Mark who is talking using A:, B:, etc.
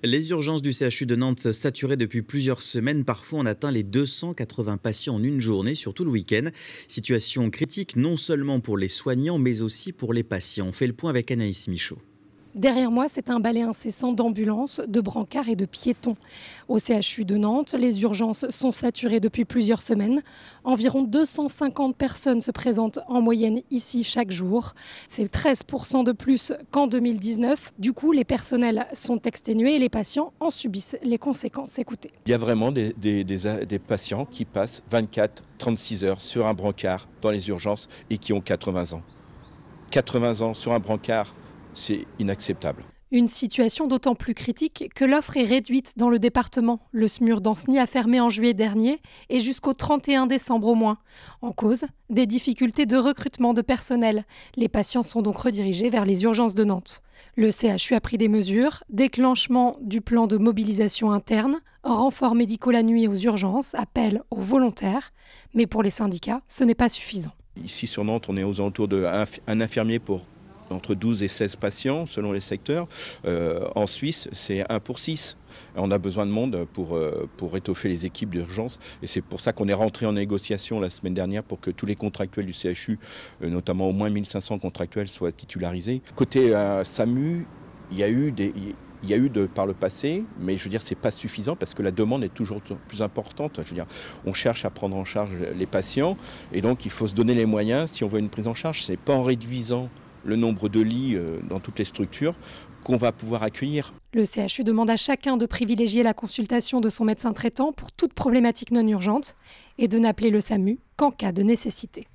A: Les urgences du CHU de Nantes saturées depuis plusieurs semaines. Parfois, on atteint les 280 patients en une journée, surtout le week-end. Situation critique non seulement pour les soignants, mais aussi pour les patients. On fait le point avec Anaïs Michaud.
B: Derrière moi, c'est un balai incessant d'ambulances, de brancards et de piétons. Au CHU de Nantes, les urgences sont saturées depuis plusieurs semaines. Environ 250 personnes se présentent en moyenne ici chaque jour. C'est 13% de plus qu'en 2019. Du coup, les personnels sont exténués et les patients en subissent les conséquences. Écoutez.
C: Il y a vraiment des patients qui passent 24-36 heures sur un brancard dans les urgences et qui ont 80 ans. 80 ans sur un brancard, c'est inacceptable.
B: Une situation d'autant plus critique que l'offre est réduite dans le département. Le SMUR d'Ancenis a fermé en juillet dernier et jusqu'au 31 décembre au moins. En cause, des difficultés de recrutement de personnel. Les patients sont donc redirigés vers les urgences de Nantes. Le CHU a pris des mesures, déclenchement du plan de mobilisation interne, renforts médicaux la nuit aux urgences, appel aux volontaires. Mais pour les syndicats, ce n'est pas suffisant.
C: Ici sur Nantes, on est aux alentours d'un infirmier pour entre 12 et 16 patients selon les secteurs. En Suisse, c'est 1 pour 6. On a besoin de monde pour étoffer les équipes d'urgence. Et c'est pour ça qu'on est rentré en négociation la semaine dernière pour que tous les contractuels du CHU, notamment au moins 1500 contractuels, soient titularisés. Côté SAMU, il y a eu par le passé, mais je veux dire, c'est pas suffisant parce que la demande est toujours plus importante. Je veux dire, on cherche à prendre en charge les patients et donc il faut se donner les moyens si on veut une prise en charge. C'est pas en réduisant le nombre de lits dans toutes les structures qu'on va pouvoir accueillir.
B: Le CHU demande à chacun de privilégier la consultation de son médecin traitant pour toute problématique non urgente et de n'appeler le SAMU qu'en cas de nécessité.